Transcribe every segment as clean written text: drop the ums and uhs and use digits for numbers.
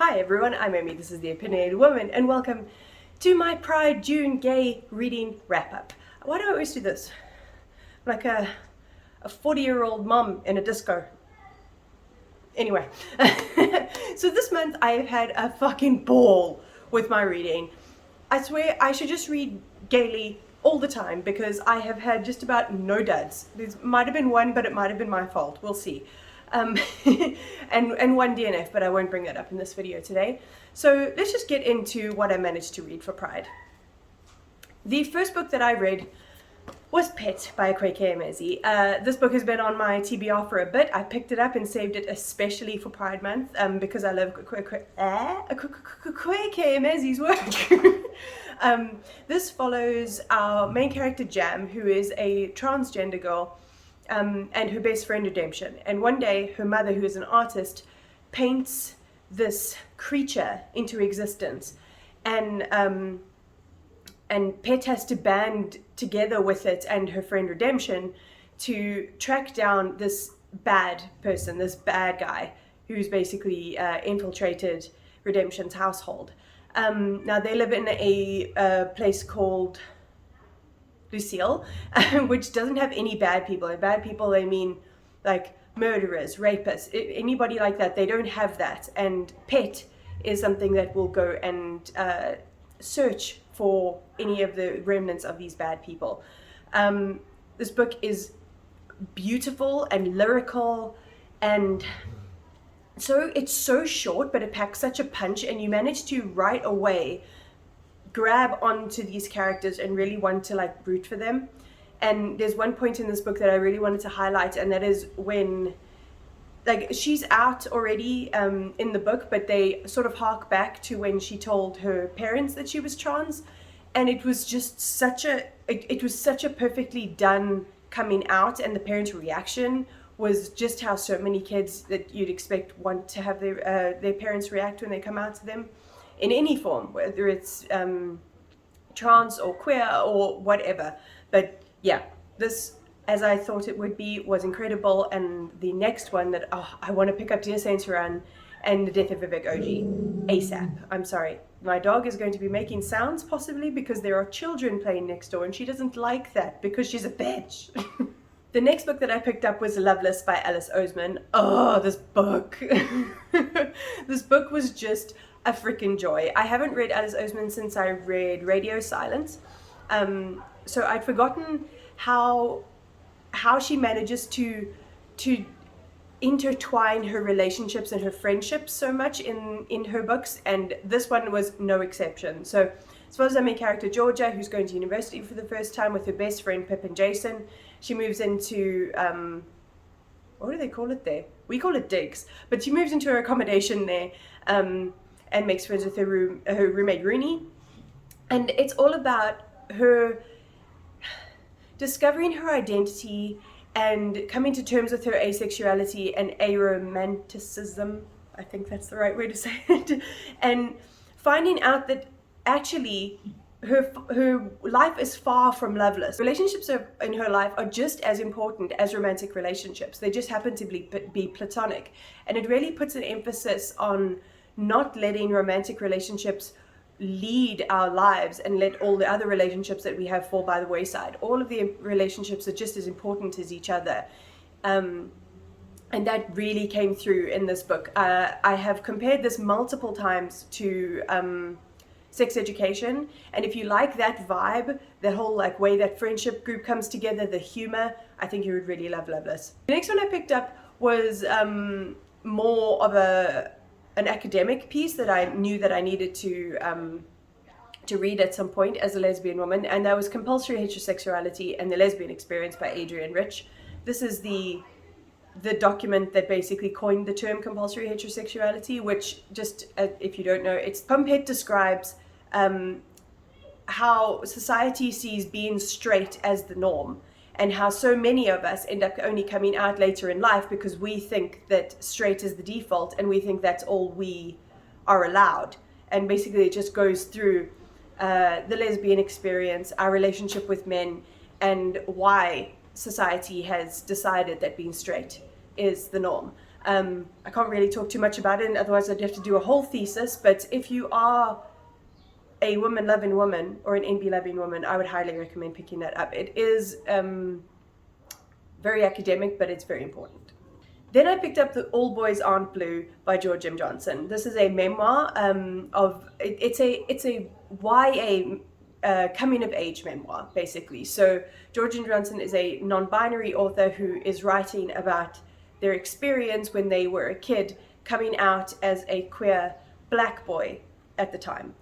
Hi everyone, I'm Amy, this is the Opinionated Woman, and welcome to my Pride June gay reading wrap-up. Why do I always do this? Like a 40-year-old mom in a disco. Anyway, so this month I have had a fucking ball with my reading. I swear I should just read gaily all the time because I have had just about no duds. There might have been one, but it might have been my fault. We'll see. And one DNF, but I won't bring that up in this video today. So let's just get into what I managed to read for Pride. The first book that I read was Pet by Akwaeke Emezi. This book has been on my TBR for a bit. I picked it up and saved it especially for Pride Month because I love Akwaeke Emezi's work. This follows our main character Jam, who is a transgender girl, and her best friend Redemption. And one day her mother, who is an artist, paints this creature into existence, and Pet has to band together with it and her friend Redemption to track down this bad person, this bad guy who's basically infiltrated Redemption's household. Now they live in a place called Lucille, which doesn't have any bad people. And bad people, they mean like murderers, rapists, anybody like that. They don't have that. And Pet is something that will go and search for any of the remnants of these bad people. This book is beautiful and lyrical, and so it's so short, but it packs such a punch, and you manage to right away grab onto these characters and really want to like root for them. And there's one point in this book that I really wanted to highlight, and that is when, like, she's out already in the book, but they sort of hark back to when she told her parents that she was trans, and it was just such a it was such a perfectly done coming out, and the parents' reaction was just how so many kids that you'd expect want to have their parents react when they come out to them in any form, whether it's trans or queer or whatever. But yeah, this, as I thought it would be, was incredible. And the next one that I want to pick up, Dear Saints Run and The Death of Vivek OG ASAP. I'm sorry, my dog is going to be making sounds possibly because there are children playing next door, and she doesn't like that because she's a bitch. The next book that I picked up was Loveless by Oseman. Oh, this book. This book was just a freaking joy. I haven't read Oseman since I read Radio Silence. So I'd forgotten how she manages to intertwine her relationships and her friendships so much in her books, and this one was no exception. So as far as our main character Georgia, who's going to university for the first time with her best friend Pip and Jason, she moves into what do they call it there? We call it digs, but she moves into her accommodation there and makes friends with her roommate Rooney, and it's all about her discovering her identity and coming to terms with her asexuality and aromanticism. I think that's the right way to say it. And finding out that actually her life is far from loveless. Relationships in her life are just as important as romantic relationships. They just happen to be platonic. And it really puts an emphasis on not letting romantic relationships lead our lives and let all the other relationships that we have fall by the wayside. All of the relationships are just as important as each other. And that really came through in this book. I have compared this multiple times to Sex Education, and if you like that vibe, the whole like way that friendship group comes together, the humor, I think you would really love Loveless. The next one I picked up was more of an academic piece that I knew that I needed to read at some point as a lesbian woman, and that was Compulsory Heterosexuality and the Lesbian Experience by Adrienne. This is the document that basically coined the term compulsory heterosexuality, which, just if you don't know, Pumphead describes how society sees being straight as the norm, and how so many of us end up only coming out later in life because we think that straight is the default and we think that's all we are allowed. And basically it just goes through the lesbian experience, our relationship with men, and why society has decided that being straight is the norm. I can't really talk too much about it, and otherwise I'd have to do a whole thesis, but if you are a woman-loving woman or an NB-loving woman, I would highly recommend picking that up. It is very academic, but it's very important. Then I picked up The All Boys Aren't Blue by George M. Johnson. This is a memoir it's a YA coming-of-age memoir, basically. So George M. Johnson is a non-binary author who is writing about their experience when they were a kid, coming out as a queer black boy at the time,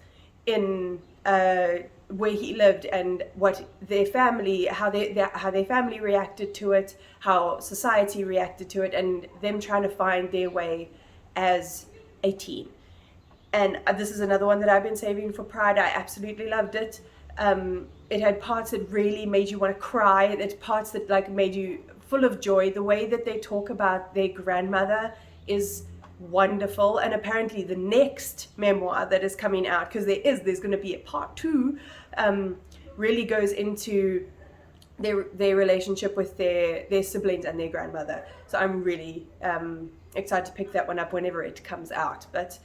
in where he lived, and what their family, how their family reacted to it, how society reacted to it, and them trying to find their way as a teen. And this is another one that I've been saving for Pride. I absolutely loved it. It had parts that really made you want to cry. It had parts that like made you full of joy. The way that they talk about their grandmother is wonderful, and apparently the next memoir that is coming out, because there's going to be a part 2, really goes into their relationship with their siblings and their grandmother. So I'm really excited to pick that one up whenever it comes out. But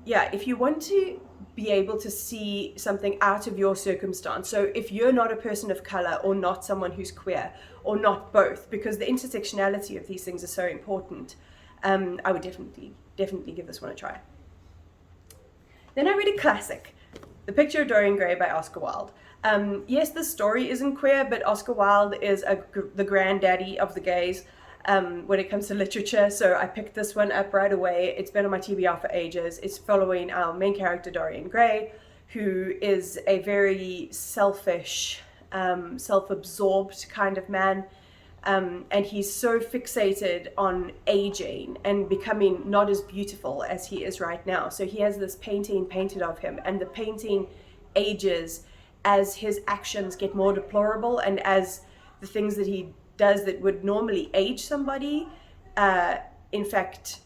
yeah, if you want to be able to see something out of your circumstance, so if you're not a person of color or not someone who's queer or not both, because the intersectionality of these things is so important, I would definitely give this one a try. Then I read a classic, The Picture of Dorian Gray by Oscar Wilde. Yes, the story isn't queer, but Oscar Wilde is the granddaddy of the gays when it comes to literature, so I picked this one up right away. It's been on my TBR for ages. It's following our main character, Dorian Gray, who is a very selfish, self-absorbed kind of man. And he's so fixated on aging and becoming not as beautiful as he is right now. So he has this painting painted of him, and the painting ages as his actions get more deplorable, and as the things that he does that would normally age somebody, in fact,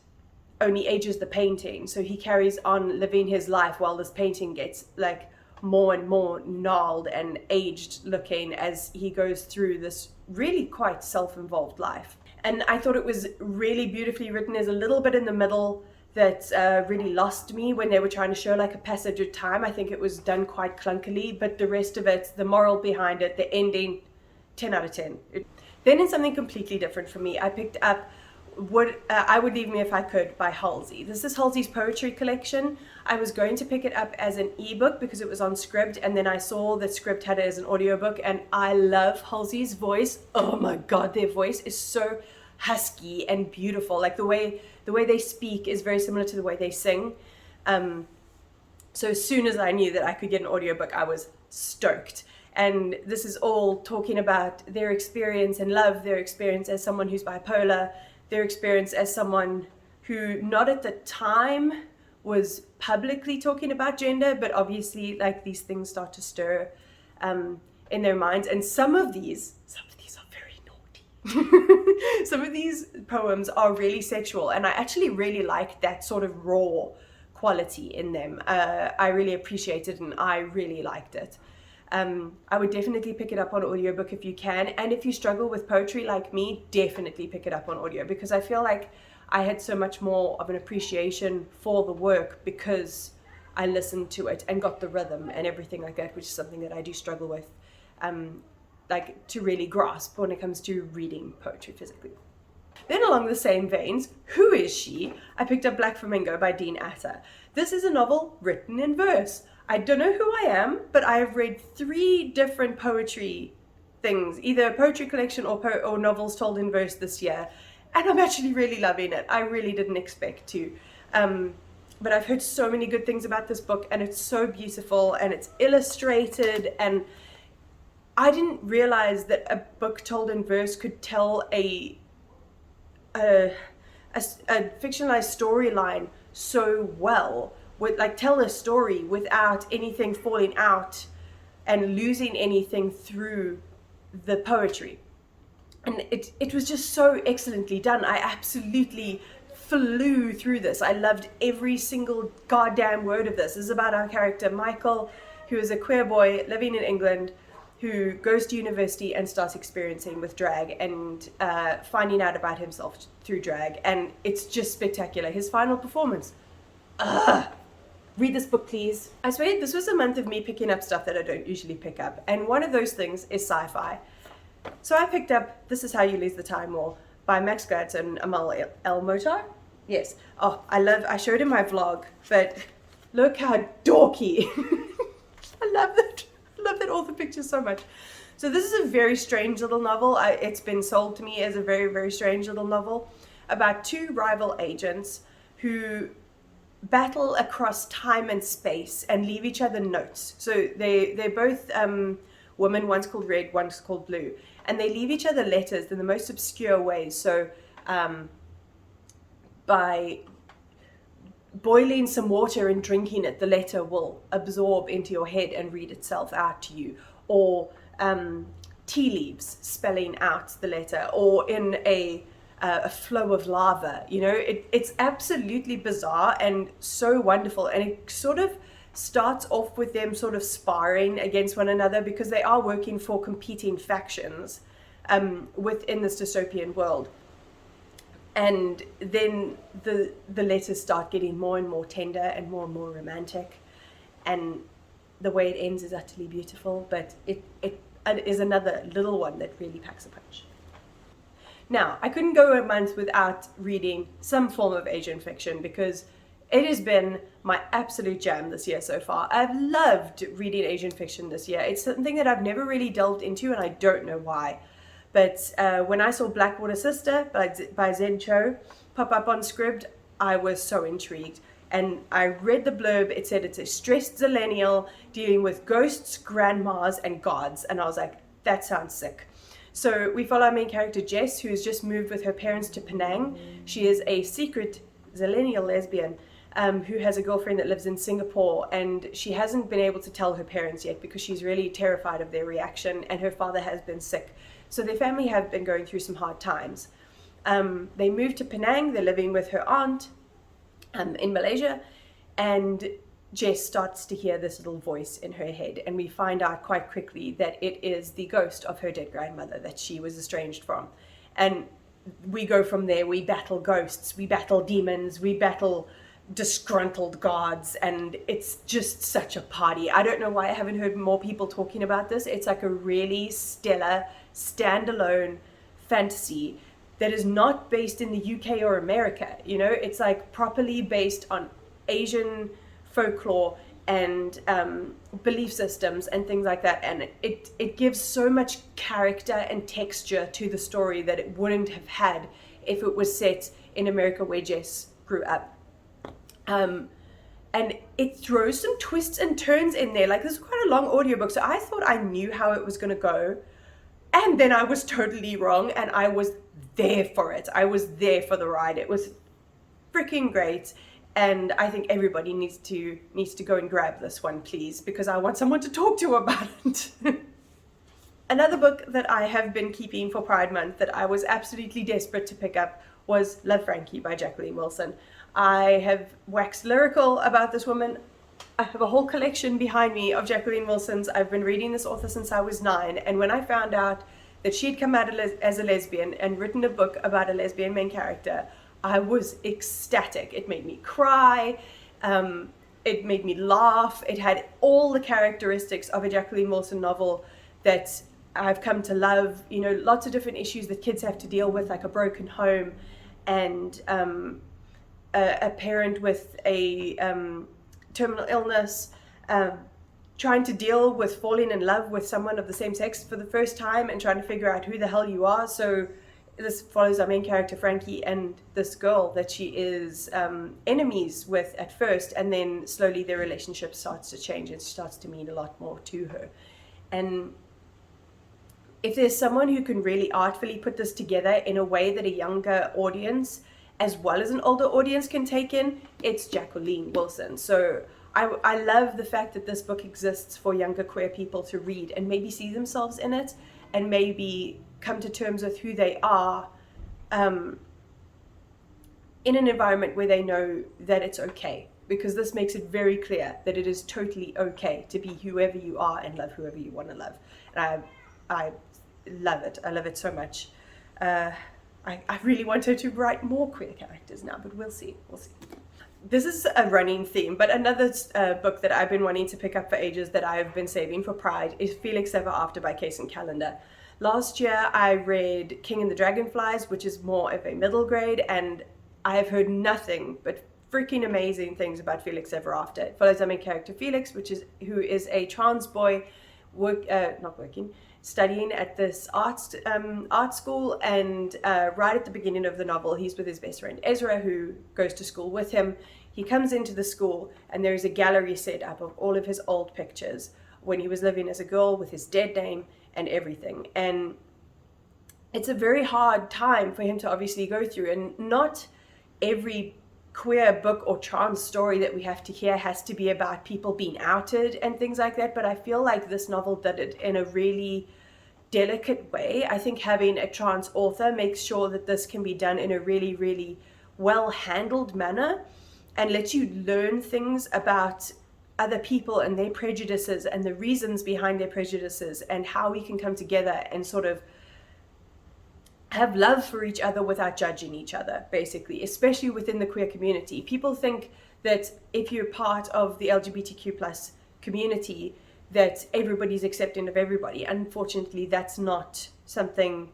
only ages the painting. So he carries on living his life while this painting gets like more and more gnarled and aged looking as he goes through this really quite self-involved life. And I thought it was really beautifully written. There's a little bit in the middle that really lost me when they were trying to show like a passage of time. I think it was done quite clunkily, but the rest of it, the moral behind it, the ending, 10 out of 10. Then in something completely different for me, I picked up I Would Leave Me If I Could by Halsey. This is Halsey's poetry collection. I was going to pick it up as an ebook because it was on Scribd, and then I saw that Scribd had it as an audiobook, and I love Halsey's voice. Oh my god, their voice is so husky and beautiful. Like the way they speak is very similar to the way they sing. So as soon as I knew that I could get an audiobook, I was stoked. And this is all talking about their experience in love, their experience as someone who's bipolar, their experience as someone who not at the time was publicly talking about gender, but obviously like these things start to stir in their minds. And some of these are very naughty. Some of these poems are really sexual, and I actually really like that sort of raw quality in them. I really appreciate it, and I really liked it. I would definitely pick it up on audiobook if you can, and if you struggle with poetry like me, definitely pick it up on audio, because I feel like I had so much more of an appreciation for the work because I listened to it and got the rhythm and everything like that, which is something that I do struggle with, like to really grasp when it comes to reading poetry physically. Then along the same veins, Who Is She? I picked up Black Flamingo by Dean Atta. This is a novel written in verse. I don't know who I am, but I have read 3 different poetry things, either a poetry collection or novels told in verse this year, and I'm actually really loving it. I really didn't expect to. But I've heard so many good things about this book, and it's so beautiful, and it's illustrated, and I didn't realize that a book told in verse could tell a fictionalized storyline so well. Tell a story without anything falling out and losing anything through the poetry. And it was just so excellently done. I absolutely flew through this. I loved every single goddamn word of this. This is about our character Michael, who is a queer boy living in England, who goes to university and starts experiencing with drag and finding out about himself through drag. And it's just spectacular. His final performance. Read this book, please. I swear this was a month of me picking up stuff that I don't usually pick up. And one of those things is sci-fi. So I picked up This Is How You Lose the Time War by Max Gladstone and Amal el-Mohtar. Yes. Oh, I showed him my vlog, but look how dorky. I love that. I love that author picture so much. So this is a very strange little novel. It's been sold to me as a very, very strange little novel about two rival agents who battle across time and space and leave each other notes. So they're both women, one's called Red, one's called Blue, and they leave each other letters in the most obscure ways. So by boiling some water and drinking it, the letter will absorb into your head and read itself out to you. Or tea leaves spelling out the letter, or in a flow of lava. You know, it's absolutely bizarre and so wonderful. And it sort of starts off with them sort of sparring against one another because they are working for competing factions within this dystopian world. And then the letters start getting more and more tender and more romantic. And the way it ends is utterly beautiful, but it is another little one that really packs a punch. Now, I couldn't go a month without reading some form of Asian fiction because it has been my absolute jam this year so far. I've loved reading Asian fiction this year. It's something that I've never really delved into, and I don't know why. But when I saw Blackwater Sister by Zen Cho pop up on Scribd, I was so intrigued. And I read the blurb. It said it's a stressed zillennial dealing with ghosts, grandmas, and gods. And I was like, that sounds sick. So we follow our main character, Jess, who has just moved with her parents to Penang. She is a secret zillennial lesbian who has a girlfriend that lives in Singapore, and she hasn't been able to tell her parents yet because she's really terrified of their reaction, and her father has been sick. So their family have been going through some hard times. They moved to Penang. They're living with her aunt in Malaysia, and Jess starts to hear this little voice in her head, and we find out quite quickly that it is the ghost of her dead grandmother that she was estranged from. And we go from there. We battle ghosts, we battle demons, we battle disgruntled gods, and it's just such a party. I don't know why I haven't heard more people talking about this. It's like a really stellar standalone fantasy that is not based in the UK or America. You know, it's like properly based on Asian folklore and belief systems and things like that, and it gives so much character and texture to the story that it wouldn't have had if it was set in America where Jess grew up. And it throws some twists and turns in there. Like, this is quite a long audiobook, so I thought I knew how it was going to go, and then I was totally wrong, and I was there for it. I was there for the ride. It was freaking great. And I think everybody needs to go and grab this one, please, because I want someone to talk to about it. Another book that I have been keeping for Pride Month that I was absolutely desperate to pick up was Love, Frankie by Jacqueline Wilson. I have waxed lyrical about this woman. I have a whole collection behind me of Jacqueline Wilson's. I've been reading this author since I was 9, and when I found out that she had come out as a lesbian and written a book about a lesbian main character, I was ecstatic. It made me cry, it made me laugh. It had all the characteristics of a Jacqueline Wilson novel that I've come to love. You know, lots of different issues that kids have to deal with, like a broken home, and a parent with a terminal illness, trying to deal with falling in love with someone of the same sex for the first time and trying to figure out who the hell you are. So this follows our main character, Frankie, and this girl that she is enemies with at first, and then slowly their relationship starts to change and starts to mean a lot more to her. And if there's someone who can really artfully put this together in a way that a younger audience as well as an older audience can take in, it's Jacqueline Wilson. So I love the fact that this book exists for younger queer people to read and maybe see themselves in it, and maybe come to terms with who they are in an environment where they know that it's okay because this makes it very clear that it is totally okay to be whoever you are and love whoever you want to love. And I love it. I love it so much. I really want her to write more queer characters now, but we'll see. We'll see. This is a running theme, but another book that I've been wanting to pick up for ages that I've been saving for Pride is Felix Ever After by Kacen Callender. Last year I read King and the Dragonflies, which is more of a middle grade, and I have heard nothing but freaking amazing things about Felix Ever After. It follows our main character Felix, who is a trans boy studying at this art school, and right at the beginning of the novel he's with his best friend Ezra, who goes to school with him. He comes into the school and there is a gallery set up of all of his old pictures when he was living as a girl, with his dead name and everything. And it's a very hard time for him to obviously go through, and not every queer book or trans story that we have to hear has to be about people being outed and things like that, but I feel like this novel did it in a really delicate way. I think having a trans author makes sure that this can be done in a really, really well handled manner, and lets you learn things about other people and their prejudices and the reasons behind their prejudices, and how we can come together and sort of have love for each other without judging each other, basically, especially within the queer community. People think that if you're part of the LGBTQ plus community, that everybody's accepting of everybody. Unfortunately, that's not something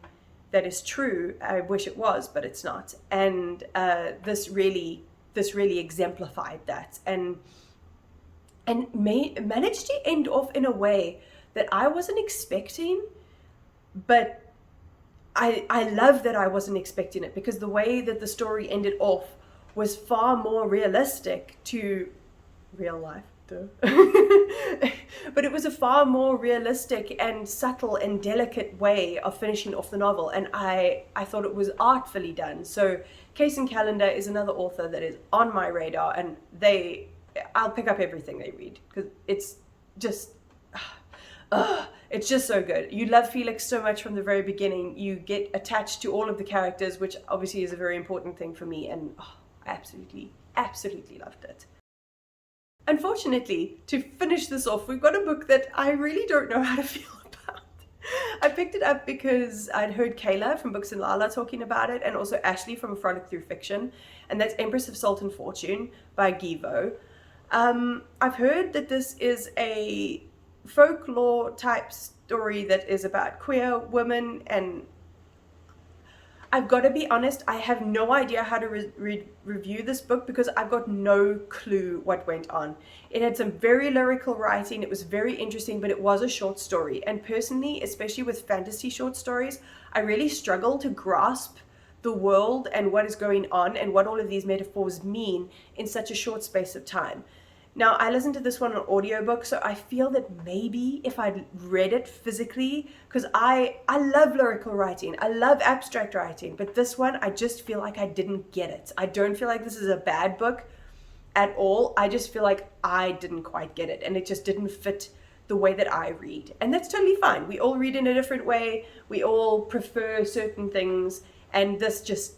that is true. I wish it was, but it's not. And this really exemplified that, and managed to end off in a way that I wasn't expecting, but I love that I wasn't expecting it, because the way that the story ended off was far more realistic to real life. But it was a far more realistic and subtle and delicate way of finishing off the novel, and I thought it was artfully done. So Kacen Callender is another author that is on my radar, and I'll pick up everything they read, because it's just it's just so good. You love Felix so much from the very beginning. You get attached to all of the characters, which obviously is a very important thing for me, and I absolutely loved it. Unfortunately, to finish this off, we've got a book that I really don't know how to feel about. I picked it up because I'd heard Kayla from Books and Lala talking about it, and also Ashley from A Frolic Through Fiction, and that's Empress of Salt and Fortune by Nghi. I've heard that this is a folklore type story that is about queer women, and I've got to be honest, I have no idea how to review this book, because I've got no clue what went on. It had some very lyrical writing, it was very interesting, but it was a short story, and personally, especially with fantasy short stories, I really struggle to grasp the world and what is going on and what all of these metaphors mean in such a short space of time. Now, I listened to this one on audiobook, so I feel that maybe if I'd read it physically, because I love lyrical writing, I love abstract writing, but this one, I just feel like I didn't get it. I don't feel like this is a bad book at all. I just feel like I didn't quite get it, and it just didn't fit the way that I read. And that's totally fine. We all read in a different way. We all prefer certain things, and this just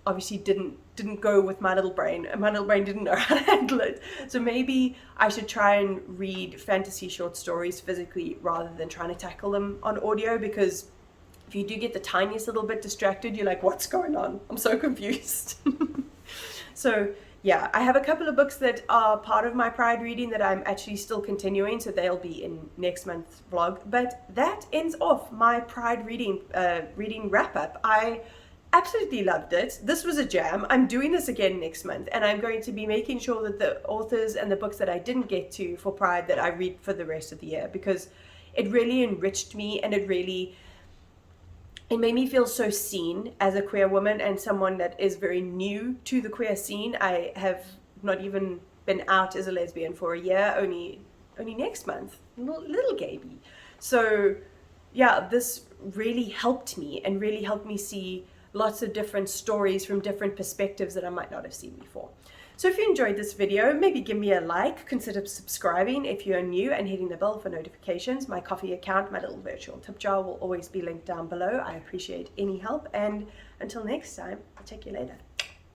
obviously didn't go with my little brain, and my little brain didn't know how to handle it. So maybe I should try and read fantasy short stories physically rather than trying to tackle them on audio, because if you do get the tiniest little bit distracted, you're like, what's going on? I'm so confused. So yeah, I have a couple of books that are part of my Pride reading that I'm actually still continuing, so they'll be in next month's vlog. But that ends off my Pride reading wrap up. I absolutely loved it. This was a jam. I'm doing this again next month, and I'm going to be making sure that the authors and the books that I didn't get to for Pride that I read for the rest of the year, because it really enriched me, and it made me feel so seen as a queer woman and someone that is very new to the queer scene. I have not even been out as a lesbian for a year, only next month, little baby. So yeah, this really helped me, and really helped me see lots of different stories from different perspectives that I might not have seen before. So if you enjoyed this video, maybe give me a like, consider subscribing if you are new, and hitting the bell for notifications. My coffee account, my little virtual tip jar, will always be linked down below. I appreciate any help, and until next time, I'll check you later.